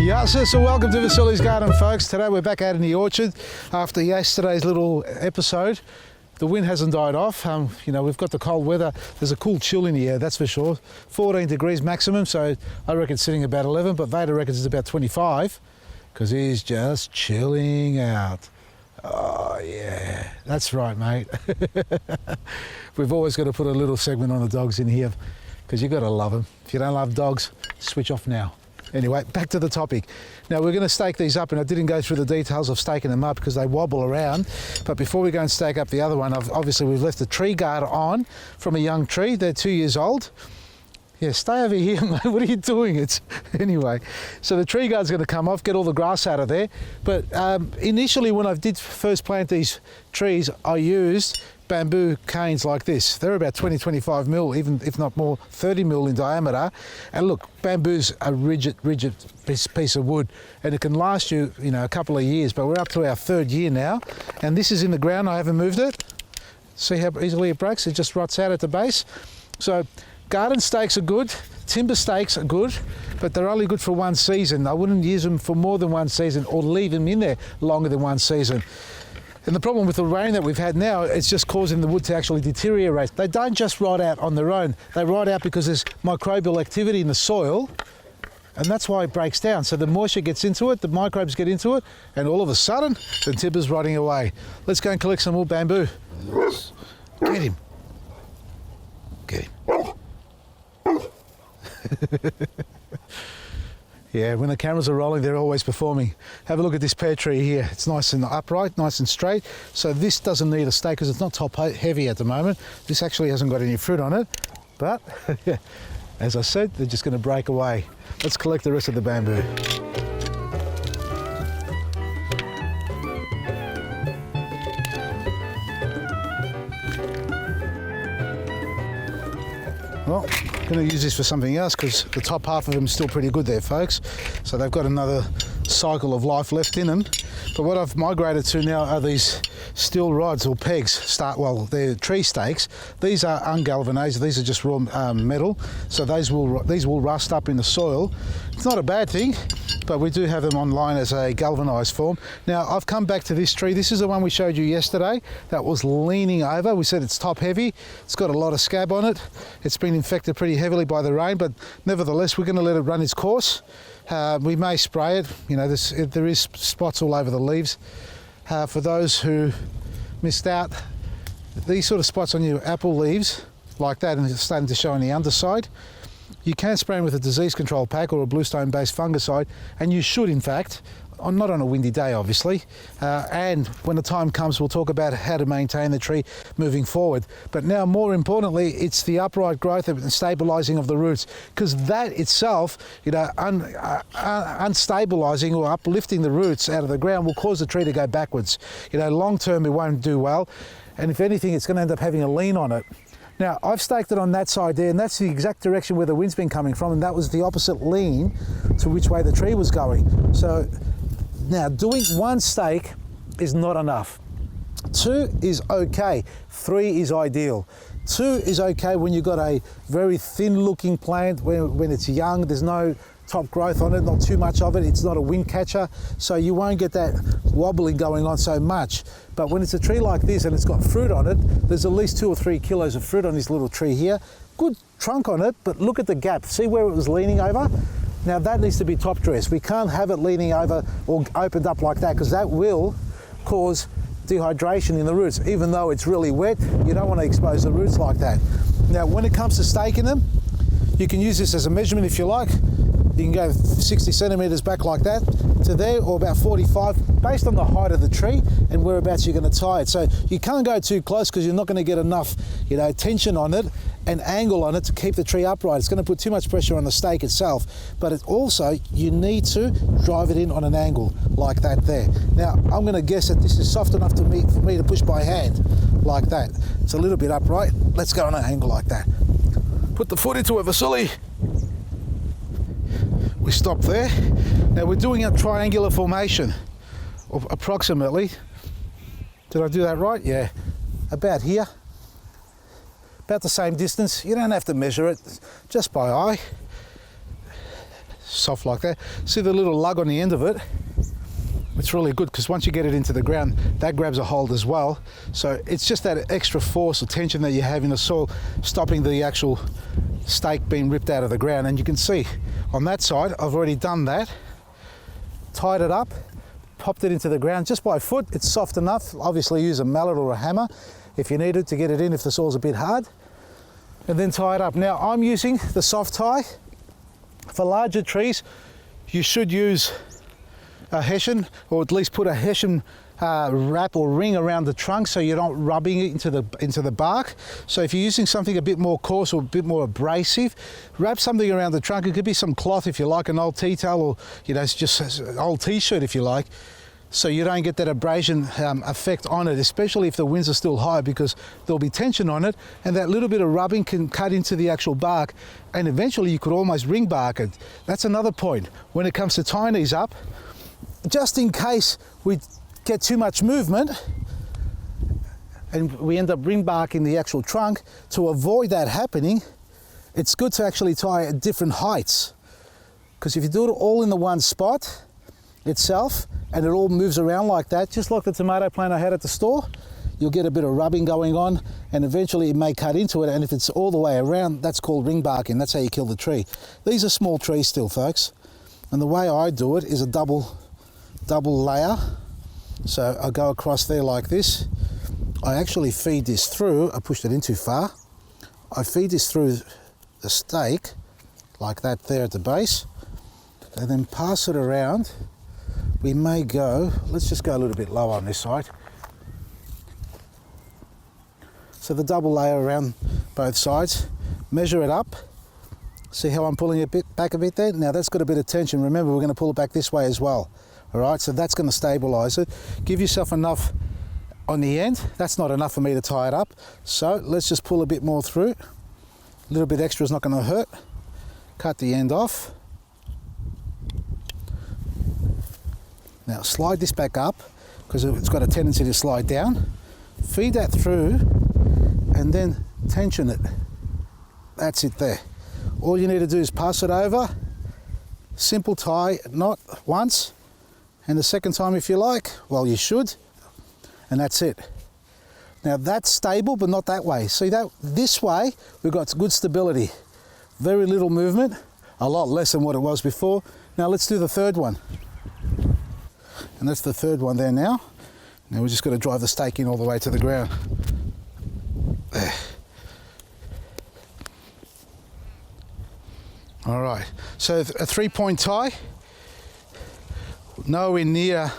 So welcome to Vasuli's Garden, folks. Today we're back out in the orchard after yesterday's little episode. The wind hasn't died off. We've got the cold weather. There's a cool chill in the air, that's for sure. 14 degrees maximum, so I reckon it's sitting about 11, but Vader reckons it's about 25 because he's just chilling out. Oh yeah, that's right, mate. We've always got to put a little segment on the dogs in here because you've got to love them. If you don't love dogs, switch off now. Anyway, back to the topic. Now we're going to stake these up, and I didn't go through the details of staking them up because they wobble around. But before we go and stake up the other one, obviously we've left the tree guard on from a young tree. They're 2 years old. Yeah, stay over here, mate. What are you doing? Anyway, so the tree guard's going to come off, get all the grass out of there. But initially when I did first plant these trees, I used bamboo canes like this. They're about 20-25 mil, even if not more, 30 mil in diameter. And look, bamboo's a rigid piece of wood, and it can last you, a couple of years. But we're up to our third year now, and this is in the ground. I haven't moved it. See how easily it breaks? It just rots out at the base. So garden stakes are good, timber stakes are good, but they're only good for one season. I wouldn't use them for more than one season or leave them in there longer than one season. And the problem with the rain that we've had now, it's just causing the wood to actually deteriorate. They don't just rot out on their own. They rot out because there's microbial activity in the soil, and that's why it breaks down. So the moisture gets into it, the microbes get into it, and all of a sudden, the timber's rotting away. Let's go and collect some more bamboo. Get him. Get him. Yeah, when the cameras are rolling, they're always performing. Have a look at this pear tree here. It's nice and upright, nice and straight. So this doesn't need a stake because it's not top heavy at the moment. This actually hasn't got any fruit on it. But, as I said, they're just going to break away. Let's collect the rest of the bamboo. Well, I'm going to use this for something else because the top half of them is still pretty good there, folks. So they've got another cycle of life left in them. But what I've migrated to now are these steel rods or pegs. They're tree stakes. These are ungalvanized. These are just raw metal. So these will rust up in the soil. It's not a bad thing, but we do have them online as a galvanized form. Now I've come back to this tree. This is the one we showed you yesterday that was leaning over. We said it's top heavy. It's got a lot of scab on it. It's been infected pretty heavily by the rain, but nevertheless we're going to let it run its course. We may spray it. There is spots all over the leaves. For those who missed out, these sort of spots on your apple leaves like that, and it's starting to show on the underside, you can spray them with a disease control pack or a bluestone based fungicide, and you should, in fact, not on a windy day obviously, and when the time comes we'll talk about how to maintain the tree moving forward. But now more importantly, it's the upright growth and stabilising of the roots, because that itself, unstabilising or uplifting the roots out of the ground will cause the tree to go backwards. Long term it won't do well, and if anything it's going to end up having a lean on it. Now, I've staked it on that side there, and that's the exact direction where the wind's been coming from, and that was the opposite lean to which way the tree was going. So now doing one stake is not enough. 2 is okay, 3 is ideal. 2 is okay when you've got a very thin looking plant, when it's young, there's no top growth on it, not too much of it, it's not a wind catcher, so you won't get that wobbling going on so much. But when it's a tree like this and it's got fruit on it, there's at least 2 or 3 kilos of fruit on this little tree here. Good trunk on it, but look at the gap. See where it was leaning over? Now that needs to be top dressed. We can't have it leaning over or opened up like that, because that will cause dehydration in the roots. Even though it's really wet, you don't want to expose the roots like that. Now when it comes to staking them, you can use this as a measurement if you like. You can go 60 centimetres back like that to there, or about 45, based on the height of the tree and whereabouts you're going to tie it. So you can't go too close because you're not going to get enough, tension on it and angle on it to keep the tree upright. It's going to put too much pressure on the stake itself. But it also, you need to drive it in on an angle like that there. Now, I'm going to guess that this is soft enough for me to push by hand like that. It's a little bit upright. Let's go on an angle like that. Put the foot into it, Vasily. We stop there. Now we're doing a triangular formation, or approximately. Did I do that right? Yeah. About here. About the same distance. You don't have to measure it, just by eye. soft like that. See the little lug on the end of it? It's really good because once you get it into the ground, that grabs a hold as well. So it's just that extra force or tension that you have in the soil, stopping the actual stake being ripped out of the ground. And you can see on that side, I've already done that, tied it up, popped it into the ground just by foot. It's soft enough. Obviously use a mallet or a hammer if you need it to get it in if the soil's a bit hard, and then tie it up. Now I'm using the soft tie. For larger trees, you should use a hessian, or at least put a hessian wrap or ring around the trunk so you're not rubbing it into the bark. So if you're using something a bit more coarse or a bit more abrasive, wrap something around the trunk. It could be some cloth if you like, an old tea towel, or it's just an old t-shirt if you like, so you don't get that abrasion effect on it, especially if the winds are still high, because there'll be tension on it, and that little bit of rubbing can cut into the actual bark, and eventually you could almost ring bark it. That's another point when it comes to tying these up. Just in case we get too much movement and we end up ring barking the actual trunk, to avoid that happening, it's good to actually tie at different heights. Because if you do it all in the one spot itself and it all moves around like that, just like the tomato plant I had at the store, you'll get a bit of rubbing going on, and eventually it may cut into it, and if it's all the way around, that's called ring barking. That's how you kill the tree. These are small trees still, folks, and the way I do it is a double layer. So I go across there like this. I actually feed this through. I pushed it in too far. I feed this through the stake like that there at the base, and then pass it around. We may go, let's just go a little bit lower on this side. So the double layer around both sides, measure it up. See how I'm pulling it back a bit there? Now that's got a bit of tension. Remember, we're going to pull it back this way as well. All right, so that's going to stabilize it. Give yourself enough on the end. That's not enough for me to tie it up. So let's just pull a bit more through. A little bit extra is not going to hurt. Cut the end off. Now slide this back up because it's got a tendency to slide down. Feed that through and then tension it. That's it there. All you need to do is pass it over. Simple tie, not once. And the second time if you like, well you should, and that's it. Now that's stable, but not that way. See that, this way we've got good stability. Very little movement, a lot less than what it was before. Now let's do the third one. And that's the third one there now. Now we're just going to drive the stake in all the way to the ground. There. All right, so a 3-point tie, nowhere near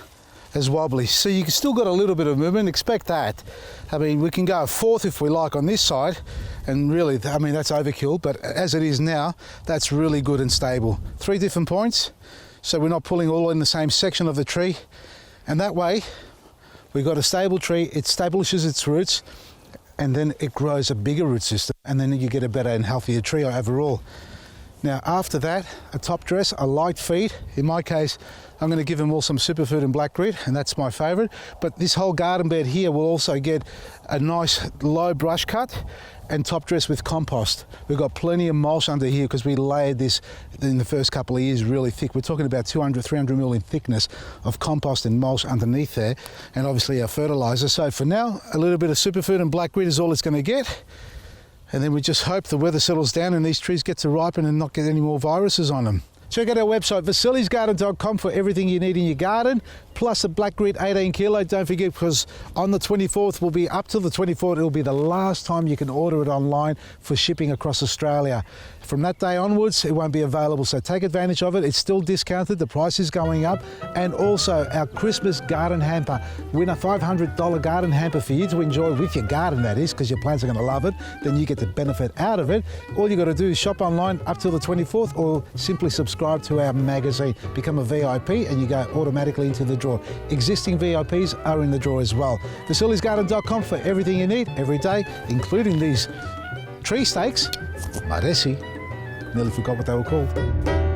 as wobbly. So you still got a little bit of movement, expect that. I mean, we can go a fourth if we like on this side, and really, I mean, that's overkill, but as it is now, that's really good and stable. 3 different points, so we're not pulling all in the same section of the tree, and that way, we've got a stable tree, it establishes its roots, and then it grows a bigger root system, and then you get a better and healthier tree overall. Now after that, a top dress, a light feed. In my case, I'm going to give them all some superfood and black grit, and that's my favourite. But this whole garden bed here will also get a nice low brush cut and top dress with compost. We've got plenty of mulch under here because we layered this in the first couple of years really thick. We're talking about 200, 300 mil in thickness of compost and mulch underneath there, and obviously our fertiliser. So for now, a little bit of superfood and black grit is all it's going to get. And then we just hope the weather settles down and these trees get to ripen and not get any more viruses on them. Check out our website, vasilisgarden.com, for everything you need in your garden, plus a black grit 18 kilo. Don't forget, because on the 24th, will be up till the 24th, it'll be the last time you can order it online for shipping across Australia. From that day onwards, it won't be available, so take advantage of it. It's still discounted, the price is going up. And also our Christmas garden hamper. Win a $500 garden hamper for you to enjoy with your garden, that is, because your plants are going to love it. Then you get the benefit out of it. All you got to do is shop online up till the 24th, or simply subscribe to our magazine. Become a VIP and you go automatically into the draw. Existing VIPs are in the draw as well. vasilisgarden.com for everything you need every day, including these tree stakes. Maresi. Nearly forgot what they were called.